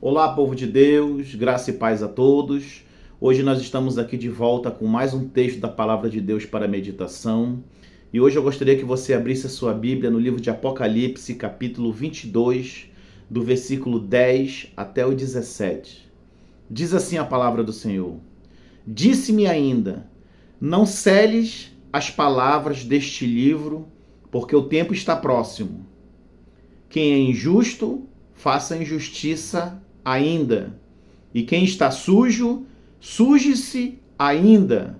Olá, povo de Deus, graça e paz a todos. Hoje nós estamos aqui de volta com mais um texto da Palavra de Deus para meditação. E hoje eu gostaria que você abrisse a sua Bíblia no livro de Apocalipse, capítulo 22, do versículo 10 até o 17. Diz assim a palavra do Senhor: Disse-me ainda, não seles as palavras deste livro, porque o tempo está próximo. Quem é injusto, faça injustiça ainda. E quem está sujo, suje-se ainda.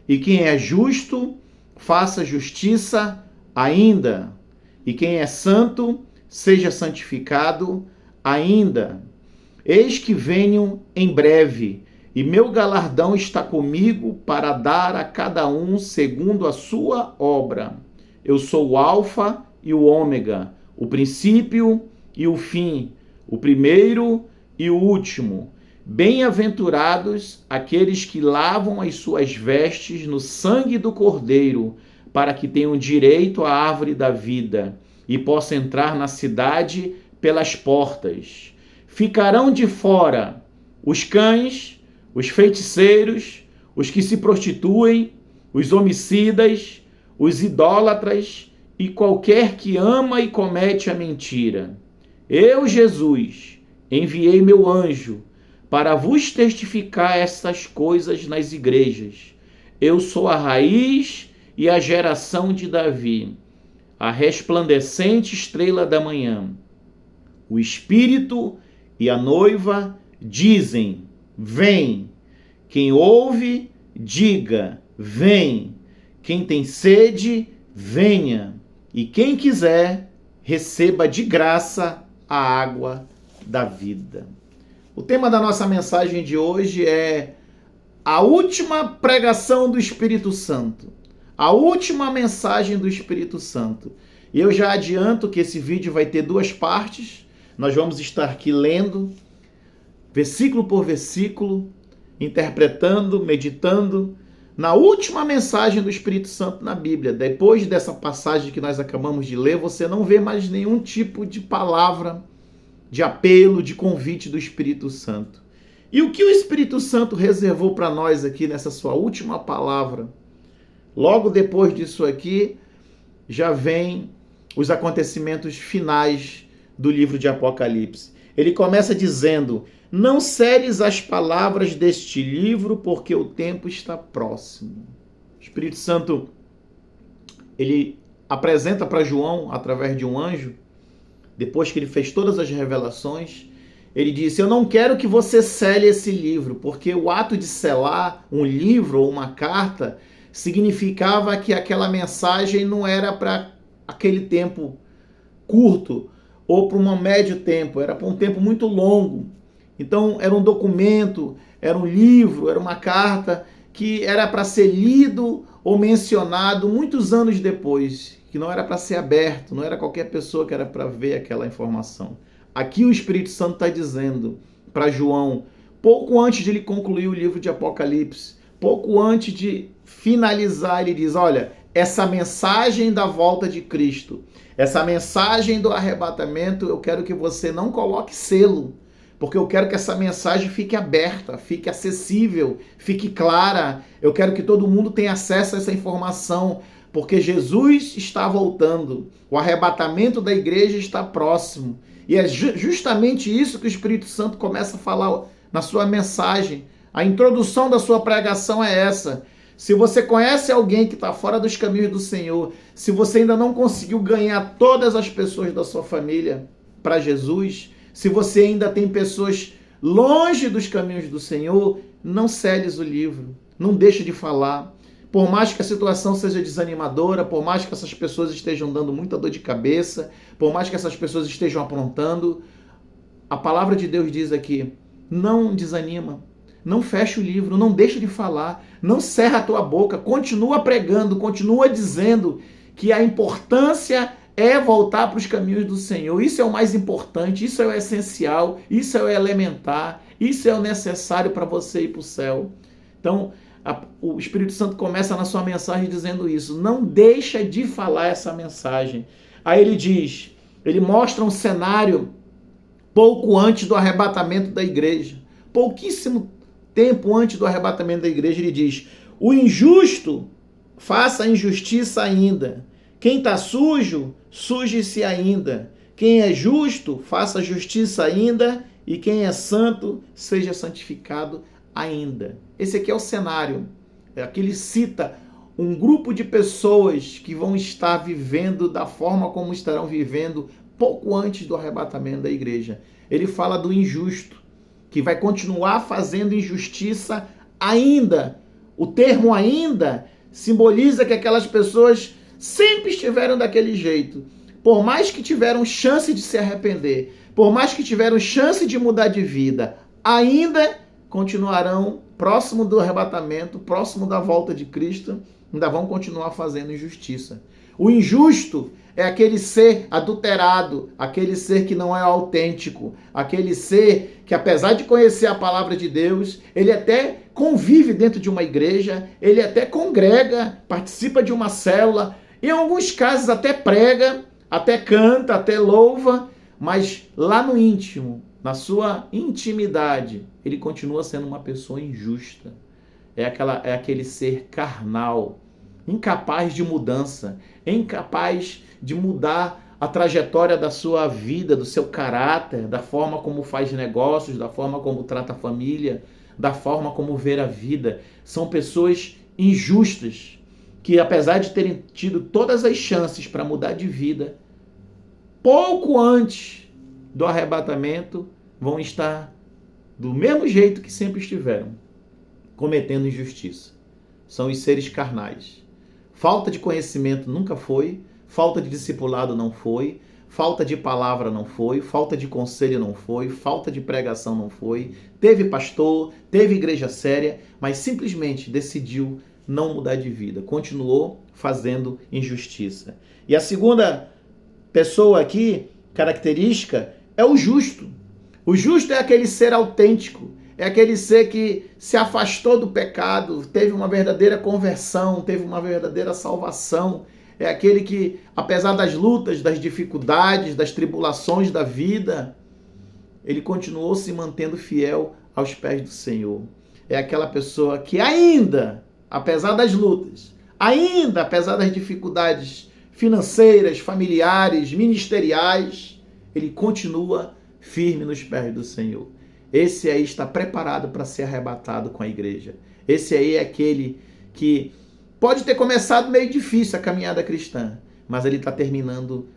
E quem é justo, faça justiça ainda. E quem é santo, seja santificado ainda. Eis que venho em breve, e meu galardão está comigo para dar a cada um segundo a sua obra. Eu sou o Alfa e o Ômega, o princípio e o fim, o primeiro e o último. Bem-aventurados aqueles que lavam as suas vestes no sangue do Cordeiro, para que tenham direito à árvore da vida e possam entrar na cidade pelas portas. Ficarão de fora os cães, os feiticeiros, os que se prostituem, os homicidas, os idólatras e qualquer que ama e comete a mentira. Eu, Jesus, enviei meu anjo para vos testificar estas coisas nas igrejas. Eu sou a raiz e a geração de Davi, a resplandecente estrela da manhã. O Espírito e a noiva dizem: vem. Quem ouve, diga: vem. Quem tem sede, venha. E quem quiser, receba de graça a água da vida. O tema da nossa mensagem de hoje é a última pregação do Espírito Santo. A última mensagem do Espírito Santo. E eu já adianto que esse vídeo vai ter duas partes. Nós vamos estar aqui lendo, versículo por versículo, interpretando, meditando na última mensagem do Espírito Santo na Bíblia. Depois dessa passagem que nós acabamos de ler, você não vê mais nenhum tipo de palavra, de apelo, de convite do Espírito Santo. E o que o Espírito Santo reservou para nós aqui nessa sua última palavra? Logo depois disso aqui, já vem os acontecimentos finais do livro de Apocalipse. Ele começa dizendo: não seles as palavras deste livro, porque o tempo está próximo. O Espírito Santo, ele apresenta para João, através de um anjo, depois que ele fez todas as revelações, ele disse: eu não quero que você cele esse livro, porque o ato de selar um livro ou uma carta significava que aquela mensagem não era para aquele tempo curto ou para um médio tempo, era para um tempo muito longo. Então era um documento, era um livro, era uma carta que era para ser lido ou mencionado muitos anos depois, que não era para ser aberto, não era qualquer pessoa que era para ver aquela informação. Aqui o Espírito Santo está dizendo para João, pouco antes de ele concluir o livro de Apocalipse, pouco antes de finalizar, ele diz: olha, essa mensagem da volta de Cristo, essa mensagem do arrebatamento, eu quero que você não coloque selo, porque eu quero que essa mensagem fique aberta, fique acessível, fique clara. Eu quero que todo mundo tenha acesso a essa informação, porque Jesus está voltando. O arrebatamento da igreja está próximo. E é justamente isso que o Espírito Santo começa a falar na sua mensagem. A introdução da sua pregação é essa. Se você conhece alguém que está fora dos caminhos do Senhor, se você ainda não conseguiu ganhar todas as pessoas da sua família para Jesus, se você ainda tem pessoas longe dos caminhos do Senhor, não celes o livro, não deixe de falar. Por mais que a situação seja desanimadora, por mais que essas pessoas estejam dando muita dor de cabeça, por mais que essas pessoas estejam aprontando, a palavra de Deus diz aqui: não desanima, não fecha o livro, não deixa de falar, não cerra a tua boca, continua pregando, continua dizendo que a importância é voltar para os caminhos do Senhor. Isso é o mais importante, isso é o essencial, isso é o elementar, isso é o necessário para você ir para o céu. Então, o Espírito Santo começa na sua mensagem dizendo isso. Não deixa de falar essa mensagem. Aí ele diz, ele mostra um cenário pouco antes do arrebatamento da igreja. Pouquíssimo tempo antes do arrebatamento da igreja, ele diz: o injusto faça a injustiça ainda. Quem está sujo, suje-se ainda. Quem é justo, faça justiça ainda. E quem é santo, seja santificado ainda. Esse aqui é o cenário. Aqui ele cita um grupo de pessoas que vão estar vivendo da forma como estarão vivendo pouco antes do arrebatamento da igreja. Ele fala do injusto, que vai continuar fazendo injustiça ainda. O termo ainda simboliza que aquelas pessoas sempre estiveram daquele jeito. Por mais que tiveram chance de se arrepender, por mais que tiveram chance de mudar de vida, ainda continuarão próximo do arrebatamento, próximo da volta de Cristo, ainda vão continuar fazendo injustiça. O injusto é aquele ser adulterado, aquele ser que não é autêntico, aquele ser que, apesar de conhecer a palavra de Deus, ele até convive dentro de uma igreja, ele até congrega, participa de uma célula, em alguns casos até prega, até canta, até louva, mas lá no íntimo, na sua intimidade, ele continua sendo uma pessoa injusta. É aquele ser carnal, incapaz de mudança, incapaz de mudar a trajetória da sua vida, do seu caráter, da forma como faz negócios, da forma como trata a família, da forma como vê a vida. São pessoas injustas, que apesar de terem tido todas as chances para mudar de vida, pouco antes do arrebatamento, vão estar do mesmo jeito que sempre estiveram, cometendo injustiça. São os seres carnais. Falta de conhecimento nunca foi, falta de discipulado não foi, falta de palavra não foi, falta de conselho não foi, falta de pregação não foi. Teve pastor, teve igreja séria, mas simplesmente decidiu não mudar de vida. Continuou fazendo injustiça. E a segunda pessoa aqui, característica, é o justo. O justo é aquele ser autêntico, é aquele ser que se afastou do pecado, teve uma verdadeira conversão, teve uma verdadeira salvação. É aquele que, apesar das lutas, das dificuldades, das tribulações da vida, ele continuou se mantendo fiel aos pés do Senhor. É aquela pessoa que ainda, apesar das lutas, ainda, apesar das dificuldades financeiras, familiares, ministeriais, ele continua firme nos pés do Senhor. Esse aí está preparado para ser arrebatado com a igreja. Esse aí é aquele que pode ter começado meio difícil a caminhada cristã, mas ele está terminando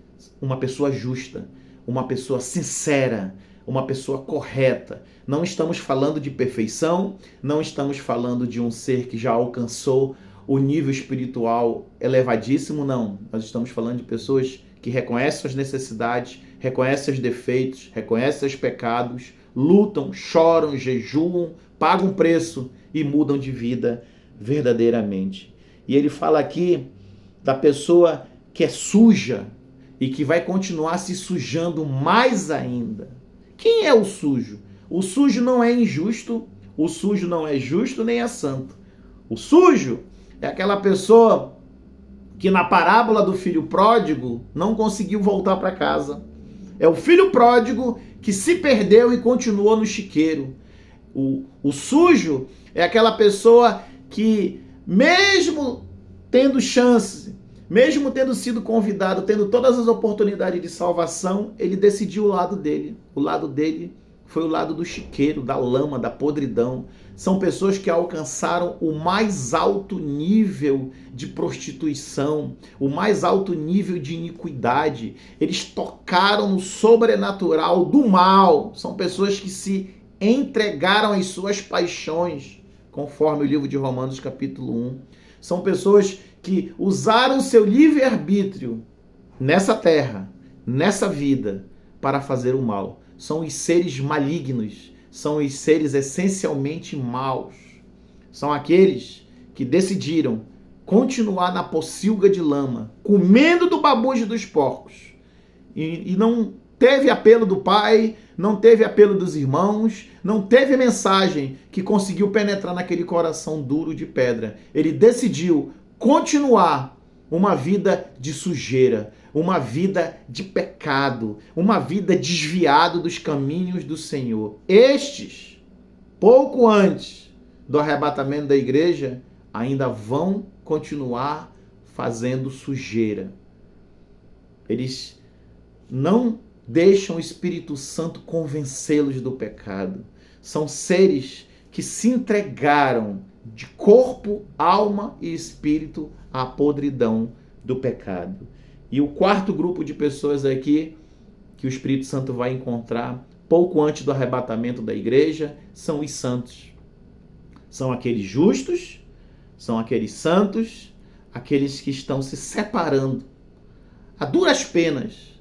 uma pessoa justa, uma pessoa sincera, uma pessoa correta. Não estamos falando de perfeição, não estamos falando de um ser que já alcançou o nível espiritual elevadíssimo, não. Nós estamos falando de pessoas que reconhecem suas necessidades, reconhecem seus defeitos, reconhecem seus pecados, lutam, choram, jejuam, pagam preço e mudam de vida verdadeiramente. E ele fala aqui da pessoa que é suja e que vai continuar se sujando mais ainda. Quem é o sujo? O sujo não é injusto, o sujo não é justo nem é santo. O sujo é aquela pessoa que na parábola do filho pródigo não conseguiu voltar para casa. É o filho pródigo que se perdeu e continuou no chiqueiro. O sujo é aquela pessoa que, mesmo tendo chance, mesmo tendo sido convidado, tendo todas as oportunidades de salvação, ele decidiu o lado dele. O lado dele foi o lado do chiqueiro, da lama, da podridão. São pessoas que alcançaram o mais alto nível de prostituição, o mais alto nível de iniquidade. Eles tocaram no sobrenatural do mal. São pessoas que se entregaram às suas paixões, conforme o livro de Romanos capítulo 1. São pessoas que usaram o seu livre-arbítrio nessa terra, nessa vida, para fazer o mal. São os seres malignos, são os seres essencialmente maus. São aqueles que decidiram continuar na pocilga de lama, comendo do babujo dos porcos. E não teve apelo do pai, não teve apelo dos irmãos, não teve mensagem que conseguiu penetrar naquele coração duro de pedra. Ele decidiu continuar uma vida de sujeira, uma vida de pecado, uma vida desviada dos caminhos do Senhor. Estes, pouco antes do arrebatamento da igreja, ainda vão continuar fazendo sujeira. Eles não deixam o Espírito Santo convencê-los do pecado. São seres que se entregaram de corpo, alma e espírito à podridão do pecado. E o quarto grupo de pessoas aqui que o Espírito Santo vai encontrar pouco antes do arrebatamento da igreja são os santos. São aqueles justos, são aqueles santos, aqueles que estão se separando a duras penas,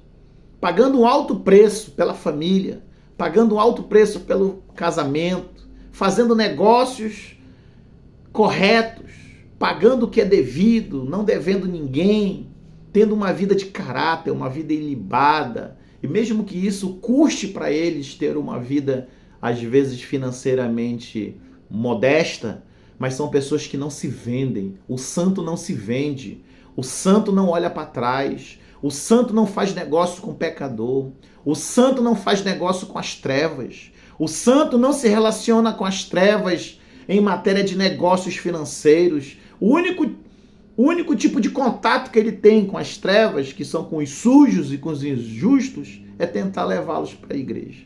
pagando um alto preço pela família, pagando um alto preço pelo casamento, fazendo negócios corretos, pagando o que é devido, não devendo ninguém, tendo uma vida de caráter, uma vida ilibada, e mesmo que isso custe para eles ter uma vida, às vezes, financeiramente modesta, mas são pessoas que não se vendem. O santo não se vende, o santo não olha para trás, o santo não faz negócio com o pecador, o santo não faz negócio com as trevas, o santo não se relaciona com as trevas em matéria de negócios financeiros. O único tipo de contato que ele tem com as trevas, que são com os sujos e com os injustos, é tentar levá-los para a igreja.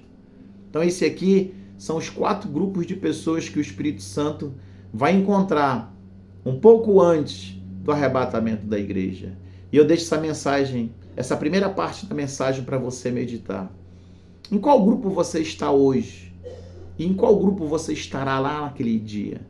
Então esse aqui são os 4 grupos de pessoas que o Espírito Santo vai encontrar um pouco antes do arrebatamento da igreja. E eu deixo essa mensagem, essa primeira parte da mensagem para você meditar. Em qual grupo você está hoje? E em qual grupo você estará lá naquele dia?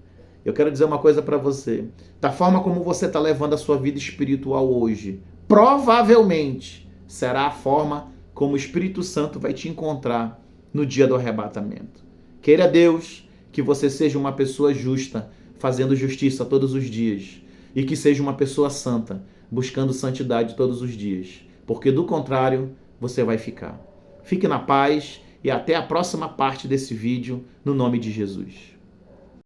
Eu quero dizer uma coisa para você. Da forma como você está levando a sua vida espiritual hoje, provavelmente será a forma como o Espírito Santo vai te encontrar no dia do arrebatamento. Queira Deus que você seja uma pessoa justa, fazendo justiça todos os dias. E que seja uma pessoa santa, buscando santidade todos os dias. Porque do contrário, você vai ficar. Fique na paz e até a próxima parte desse vídeo, no nome de Jesus.